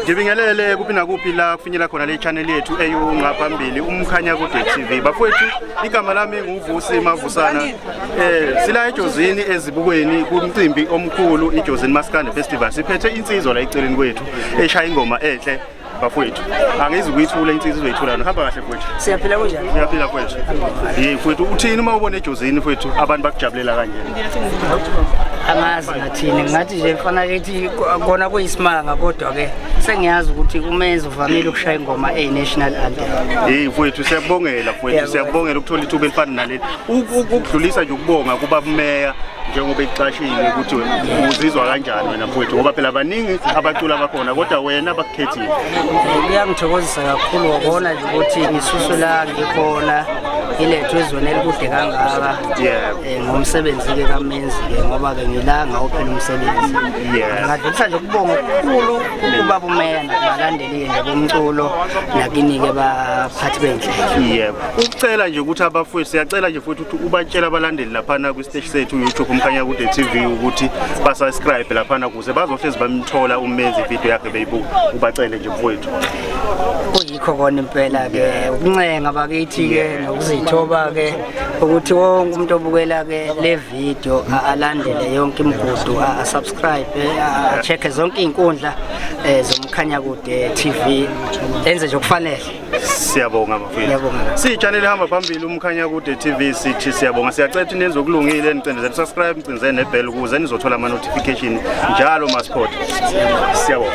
Ngibingelele kuphi nakuphi la kufinyela khona le channel yethu eyungaphambili umkhanya kude TV. Bafowethu igama lami nguVusi Mavusana. Sila ejozini ezibukweni kumcimbi omkhulu iJozini Maskandi Festival. Siphethe insizwa la eceleni kwethu eshaya ingoma enhle. Bafowethu angizi ukuyithula insizwa ezithulana hamba kahle mfowethu. Siyaphila kanjani? Siyaphila mfowethu. Mfowethu uthini uma ubona ejozini mfowethu abantu bakujabulela kanje? Angazi ngathini ngathi nje mfana ethi kona kuyisimanga kodwa ke sengiyazi ukuthi umenzi uvamile ukushaya ingoma national anthem. Mfowethu siyabongela mfowethu siyabongela ukuthola ithuba elifana naleli. Ukudlulisa nje ukubonga kuba meya njengoba ixashile ukuthi uzizwa kanjani wena mfowethu ngoba phela abaningi abacula bakhona kodwa wena bakukhethile. Kuyangithokozisa kakhulu ukubona nje ukuthi ngisusu la ngikhona ilethwe ezweni elikude kangaka. Ngomsebenzi ke kamenzi ke ngoba ke ngilanga ophela umsebenzi. Ngadlulisa nje ukubonga okukhulu ukuba bumeya nabalandeli nebomculo nakini ke baphathi benhle. Ukucela nje ukuthi abafowethu siyacela nje futhi ukuthi ubatshela abalandeli laphana ku stage sethu YouTube umkhanya kude TV ukuthi ba subscribe laphana kuze bazohlezi bamthola umenzi video yakhe beyibuka ubacele nje mfowethu. Kuyikho kona impela ke ukuncenga bakithi ke nokuzithoba ke ukuthi wonke umuntu obukela ke le video alandele yonke imigudu subscribe check zonke izinkundla zomkhanya kude TV enze nje okufanele. Siyabonga bafowethu. Siyi-channel ehamba phambili umkhanya kude TV sithi siyabonga siyacela ukuthi nenze okulungile nicindezele subscribe nicindezele nebell ukuze nizothola ama notification njalo ma support. Siyabonga.